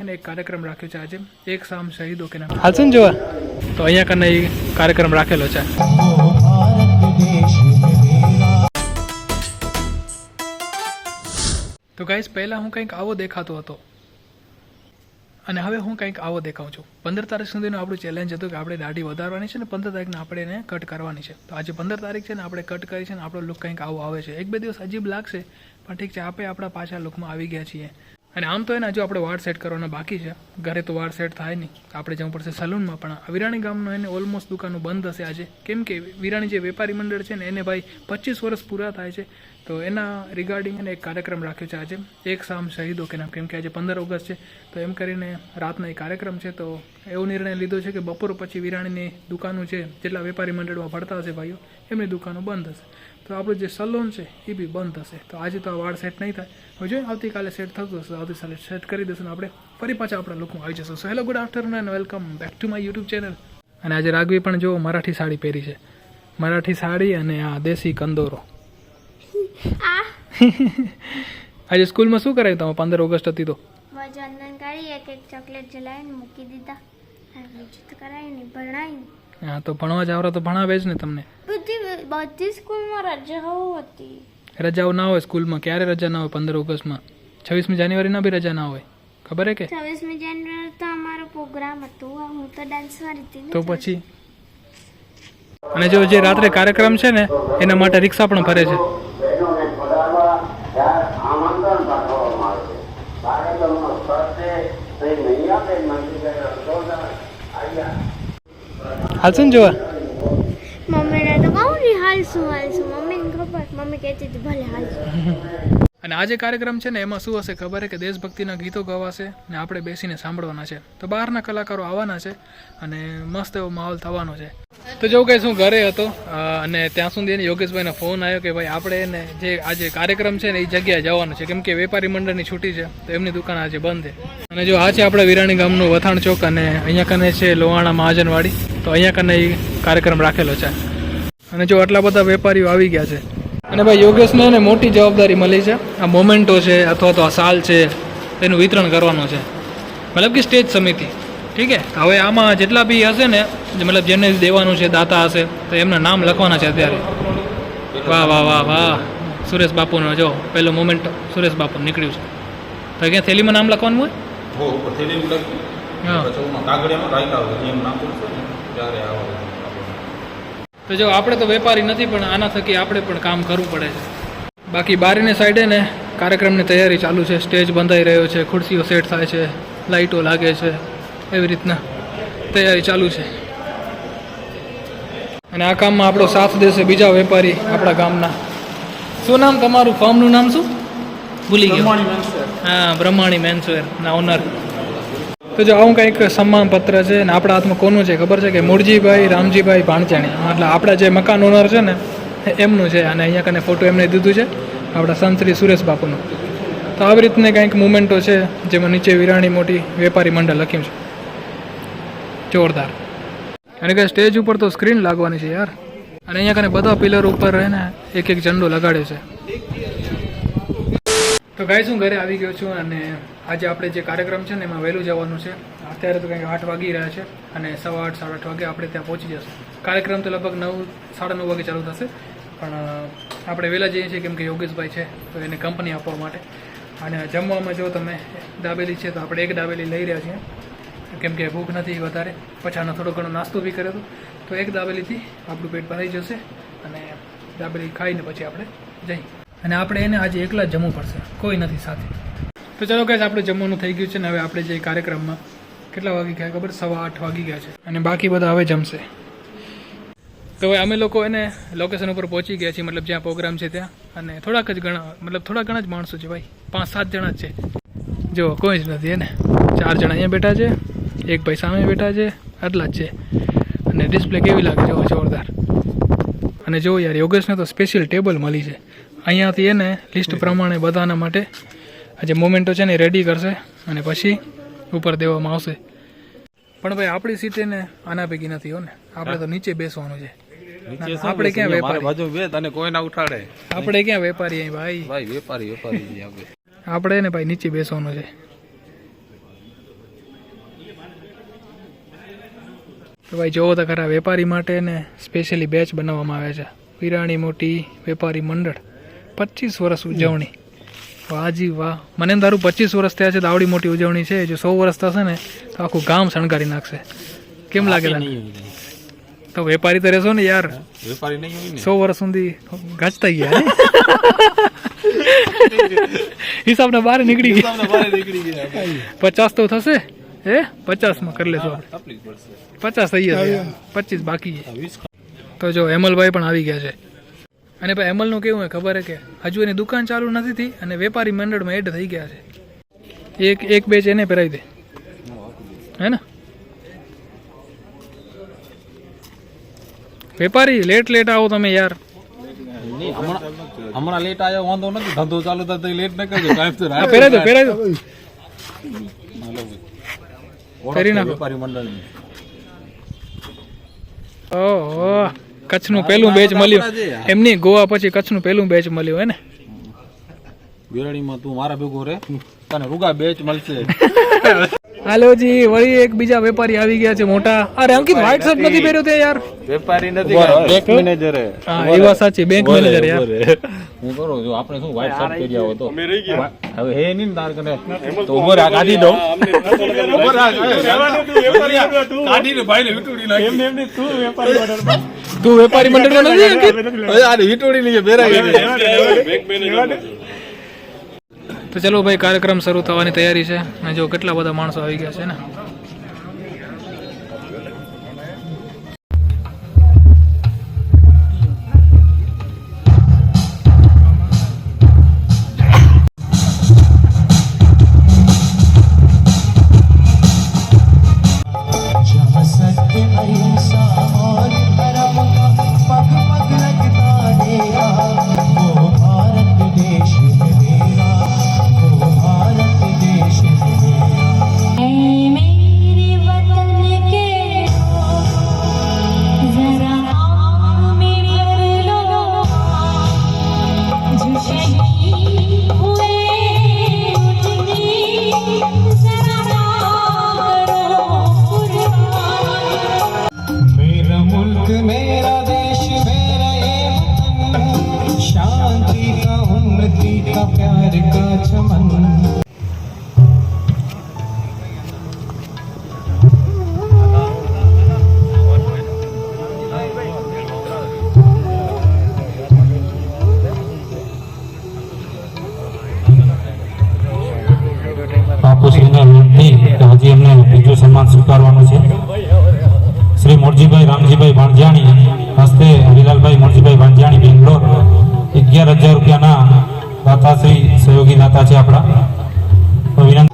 અને એક કાર્યક્રમ રાખ્યો છે આજે એક સામ શહીદો કે નામ હાલશે ને જોવા તો અહીંયા કને કાર્યક્રમ રાખેલો છે। તો ગાઈસ પહેલા હું કંઈક આવો દેખાતો હતો અને હવે હું કંઈક આવો દેખાઉં છું। 15 તારીખ સુધીનું આપણું ચેલેન્જ હતું કે આપણે દાઢી વધારવાની છે ને 15 તારીખને આપણે એને કટ કરવાની છે। તો આજે 15 તારીખ છે ને આપણે કટ કરી છે ને આપણો લુક કંઈક આવો આવે છે। 1-2 દિવસ અજીબ લાગશે પણ ઠીક છે, આપણે આપણા પાછા લુકમાં આવી ગયા છીએ। અને આમ તો એને હજુ આપણે વાળ સેટ કરવાના બાકી છે, ઘરે તો વાળ સેટ થાય નહીં, આપણે જવું પડશે સલૂનમાં। પણ વિરાણી ગામનો એને ઓલમોસ્ટ દુકાનો બંધ હશે આજે, કેમ કે વિરાણી જે વેપારી મંડળ છે ને એને ભાઈ 25 વર્ષ પૂરા થાય છે। તો એના રિગાર્ડિંગ એને એક કાર્યક્રમ રાખ્યો છે આજે એક સામ શહીદો કે નામ, કેમ કે આજે 15 ઓગસ્ટ છે તો એમ કરીને રાતનો એક કાર્યક્રમ છે। તો એવો નિર્ણય લીધો છે કે બપોર પછી વિરાણીની દુકાનો છે, જેટલા વેપારી મંડળમાં ભરતા હશે ભાઈઓ એમની દુકાનો બંધ હશે, તો આપણું જે સલૂન છે એ બી બંધ હશે। તો આજે તો આ વાળ સેટ નહીં થાય, હવે જોઈએ આવતીકાલે સેટ થતું હશે, આવતીકાલે સેટ કરી દઈશું ને આપણે ફરી પાછા આપણા લુકમાં આવી જશું। So hello, good afternoon and welcome back to my YouTube channel. અને આજે રાઘવી પણ જો મરાઠી સાડી પહેરી છે, મરાઠી સાડી અને આ દેશી કંદોરો। આજે સ્કૂલમાં શું કરાયું તમે? 15 ઓગસ્ટ હતી તો વજનન કરી એક ચોકલેટ જલાવીને મૂકી દીધા, બીજું તો કરાયું નહીં, ભણાયું। હા, તો ભણવા જાવ તો ભણાવે જ ને તમને। બધી સ્કૂલમાં રજાઓ હતી। રજાઓ ના હોય સ્કૂલમાં, ક્યારે રજા ના હોય 15 ઓગસ્ટમાં? 26મી જાન્યુઆરી ના બી રજા ના હોય, ખબર હે કે? 26મી જાન્યુઆરી તો અમારો પ્રોગ્રામ હતો, હું તો ડાન્સ વાળી હતી। તો પછી અને જો જે રાત્રે કાર્યક્રમ છે ને એના માટે રિક્ષા પણ ફરે છે। હાલશે ને જોવા? મમ્મીને તો કહું ને હાલશું, મમ્મીને ખબર, મમ્મી કહેતી હતી ભલે હાલશું। અને આ જે કાર્યક્રમ છે ને એમાં શું હશે ખબર છે કે દેશભક્તિના ગીતો ગવાશે ને આપણે બેસીને સાંભળવાના છે। તો બહારના કલાકારો આવવાના છે અને મસ્ત એવો માહોલ થવાનો છે। તો જો કંઈ શું ઘરે હતો અને ત્યાં સુધી એને યોગેશભાઈનો ફોન આવ્યો કે ભાઈ આપણે એને જે આજે કાર્યક્રમ છે ને એ જગ્યાએ જવાનું છે, કેમ કે વેપારી મંડળની છૂટી છે તો એમની દુકાન આજે બંધ છે। અને જો આ છે આપણે વિરાણી ગામનું વથાણ ચોક અને અહીંયા કને છે લોહાણા મહાજનવાડી, તો અહીંયા કને એ કાર્યક્રમ રાખેલો છે। અને જો આટલા બધા વેપારીઓ આવી ગયા છે અને ભાઈ યોગેશને એને મોટી જવાબદારી મળી છે, આ મોમેન્ટો છે અથવા તો આ સાલ છે એનું વિતરણ કરવાનું છે, મતલબ કે સ્ટેજ સમિતિ, ઠીક છે। હવે આમાં જેટલા બી હશે ને મતલબ જેને દેવાનું છે દાતા હશે તો એમના નામ લખવાના છે અત્યારે। વાહ વાહ વાહ વાહ, સુરેશ બાપુનો જો પહેલો મોમેન્ટ સુરેશ બાપુ નીકળ્યું છે, તો ક્યાં થેલીમાં નામ લખવાનું હોય? હા, તો જો આપણે તો વેપારી નથી પણ આના થકી આપણે પણ કામ કરવું પડે છે। બાકી બારીની સાઈડે ને કાર્યક્રમની તૈયારી ચાલુ છે, સ્ટેજ બંધાઈ રહ્યો છે, ખુરશીઓ સેટ થાય છે, લાઇટો લાગે છે, એવી રીતના તૈયારી ચાલુ છે। અને આ કામમાં આપણો સાથ દેશે બીજા વેપારી આપણા ગામના। શું નામ તમારું? ફર્મનું નામ શું ભૂલી ગયો? હા, બ્રહ્માણી મેન્સવેર ના ઓનર। તો જો આવું કંઈક સન્માન પત્ર છે ને આપણા હાથમાં કોનું છે ખબર છે કે મૂળજીભાઈ રામજીભાઈ ભાણચાણી, એટલે આપણા જે મકાન ઓનર છે ને એમનું છે। અને અહીંયા કને ફોટો એમને દીધું છે આપણા સંત શ્રી સુરેશ બાપુનું। તો આવી રીતની કંઈક મુમેન્ટો છે જેમાં નીચે વિરાણી મોટી વેપારી મંડળ લખ્યું છે, જોરદાર। અને કે સ્ટેજ ઉપર તો સ્ક્રીન લાગવાની છે યાર, અને અહીંયા કને બધા પિલર ઉપર હે ને એક ઝંડો લગાડ્યો છે। તો ગાઈસ હું ઘરે આવી ગયો છું અને આજે આપણે જે કાર્યક્રમ છે ને એમાં વહેલું જવાનું છે। અત્યારે તો કંઈક 8 વાગી રહ્યા છે અને 8:15 સાડા 8 વાગે આપણે ત્યાં પહોંચી જશું। કાર્યક્રમ તો લગભગ 9 સાડા 9 વાગે ચાલુ થશે, પણ આપણે વહેલા જઈએ છીએ કેમ કે યોગેશભાઈ છે તો એને કંપની આપવા માટે। અને જમવામાં જો તમે દાબેલી છે તો આપણે એક દાબેલી લઈ રહ્યા છીએ કેમ કે ભૂખ નથી વધારે, પછાનો થોડો ઘણો નાસ્તો બી કર્યો હતો, તો એક દાબેલીથી આપણું પેટ ભરાઈ જશે અને દાબેલી ખાઈને પછી આપણે જઈએ। અને આપણે એને આજે એકલા જ જમવું પડશે, કોઈ નથી સાથે। તો ચાલો ગાઈસ, આપણે જમવાનું થઈ ગયું છે ને હવે આપણે જે કાર્યક્રમમાં કેટલા વાગી ગયા ખબર? 8:15 વાગી ગયા છે અને બાકી બધા હવે જમશે। તો હવે અમે લોકો એને લોકેશન ઉપર પહોંચી ગયા છીએ, મતલબ જ્યાં પ્રોગ્રામ છે ત્યાં, અને થોડા ઘણા જ માણસો છે ભાઈ, 5-7 જણા જ છે। જો કોઈ જ નથી એને, 4 જણા અહીંયા બેઠા છે, એક ભાઈ સામે બેઠા છે, આટલા જ છે। અને ડિસ્પ્લે કેવી લાગે જો, જોરદાર। અને જો યાર યોગેશને તો સ્પેશિયલ ટેબલ મળી છે, અહીંયાથી એને લિસ્ટ પ્રમાણે બધાના માટે આજે મોમેન્ટો છે ને રેડી કરશે અને પછી ઉપર દેવામાં આવશે। પણ ભાઈ આપણી સીટ એને આના ભેગી નથી હો ને, આપણે તો નીચે બેસવાનું છે। આપણે ક્યાં વેપારી? આપણે ક્યાં વેપારી ભાઈ? આપણે ને ભાઈ નીચે બેસવાનું છે। તો ભાઈ જોવો તો ખરા વેપારી માટે ને સ્પેશિયલી બેચ બનાવવામાં આવે છે. વિરાણી મોટી વેપારી મંડળ 25 વર્ષ ઉજવણી. વાહજી વાહ, મને એમ તારું 25 વર્ષ થયા છે તો આવડી મોટી ઉજવણી છે. જો 100 વર્ષ થશે ને તો આખું ગામ શણગારી નાખશે. કેમ લાગે તને? તો વેપારી તો રહેશો ને યાર, વેપારી નહીં હોય ને 100 વર્ષ સુધી ગાજતા ગયા. હિસાબના બહાર નીકળી ગયા. 50 તો થશે હે, 50 માં કરી લેશો. તકલીફ પડશે. 50 થઈ જશે, 25 બાકી છે. તો જો હેમલભાઈ પણ આવી ગયા છે. અને ભાઈ હેમલનું કેવું હોય ખબર છે કે હજુ એની દુકાન ચાલુ નથી થઈ અને વેપારી મંડળમાં એડ થઈ ગયા છે. એક બેચ એને પહેરાવી દે હે ને. વેપારી લેટ આવો તમે યાર. હમણાં લેટ આવ્યો વાંધો નથી, ધંધો ચાલુ થાય તો લેટ ન કરજો. ટાઈમ તો હા, પહેરાવી દો ઓળખ કરી નાખો. વેપારી મંડળની. ઓહો, કચ્છનું પહેલું બેચ મળ્યું એમની. ગોવા પછી કચ્છનું પહેલું બેચ મળ્યું હે ને. વિરાણીમાં તું મારા ભેગો રે, તને રૂગા બેચ મળશે. હાલોજી, વળી એક બીજા વેપારી આવી ગયા છે મોટા. અરે અંકિત વ્હાઈટ શર્ટ નથી પહેર્યો તે યાર. વેપારી નથી, બેંક મેનેજર હે. હા એ વાત સાચી, બેંક મેનેજર યાર. હું કરું જો આપણે શું વ્હાઈટ શર્ટ પહેર્યા હો તો હવે હે નહીં તાર કને તો ઉભો રાખ, કાઢી દઉં. ઉભો રાખ, કાઢીને ભાઈને વિટુડી નાખી. એમ તું વેપારી મંડળમાં, તું વેપારી મંડળમાં નથી અંકિત? હવે આ વિટુડી ની બેરાઈ ગઈ. Bank manager. તો ચલો ભાઈ, કાર્યક્રમ શરૂ થવાની તૈયારી છે અને જો કેટલા બધા માણસો આવી ગયા છે ને. હજી એમને બીજું સન્માન સ્વીકારવાનું છે. શ્રી મોરજીભાઈ રામજીભાઈ ભાણજાણી હસ્તે હરિલાલભાઈ મોરજીભાઈ ભાણજાણી બેંગ્લોર 11,000 રૂપિયાના દાતા શ્રી સહયોગી દાતા છે આપણા. તો વિનંતી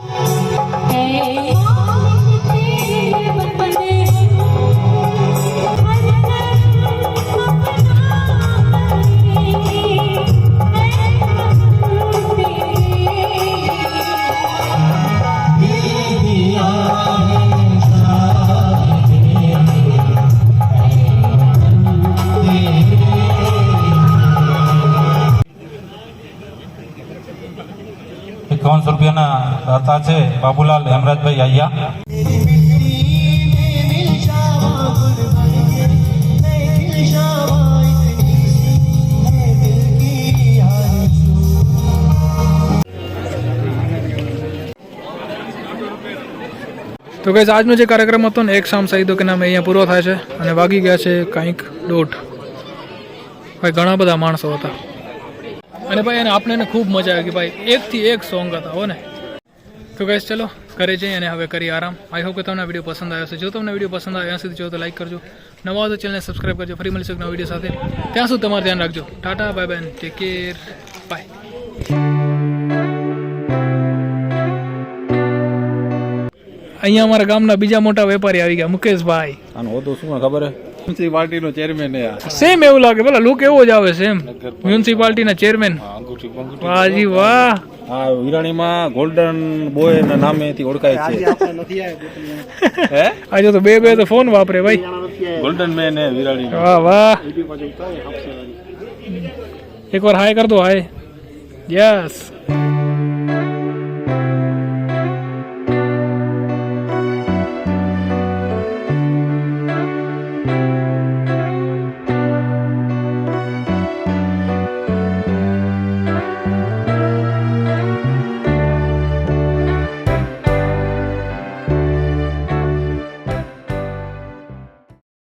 ₹51 દાતા છે બાબુલાલ હેમરાજભાઈ આયા. તો ગાઈઝ, આજનો જે કાર્યક્રમ હતો ને એક શામ શહીદો કે નામે અહીંયા પૂરો થાય છે અને વાગી ગયા છે કંઈક 1:30. ભાઈ ઘણા બધા માણસો હતા અને ભાઈ એને આપણે ખૂબ મજા આવી ગઈ ભાઈ. એકથી એક સોંગ હતા હો ને. તો ગાઈઝ ચલો ઘરે જઈએ અને હવે કરી આરામ. આઈ હોપ કે તમને વિડીયો પસંદ આવ્યો છે. જો તમને વિડીયો પસંદ આવ્યો ત્યાં સુધી જો તો લાઈક કરજો, નવા તો ચેનલને સબસ્ક્રાઈબ કરજો. ફરી મળીશું એક નવા વિડીયો સાથે. ત્યાં સુધી તમારું ધ્યાન રાખજો. Tata, bye bye, take care, bye. અહીંયા અમારા ગામના બીજા મોટા વેપારી આવી ગયા, મુકેશભાઈ. આનો હોતો શું ખબર હે? મ્યુનિસિપાલિટીનો ચેરમેન હે. સેમ એવું લાગે, પેલા લુક એવો જ આવે સેમ. મ્યુનિસિપાલિટીના ચેરમેન. વાહજી વાહ. હા, વિરાણીમાં ગોલ્ડન બોય ના નામેથી ઓળખાય છે. હે? આજે તો બે તો ફોન વાપરે ભાઈ. ગોલ્ડન મેન હે વિરાણી. વાહ વાહ. એકવાર હાય કર દો, હાય. યસ.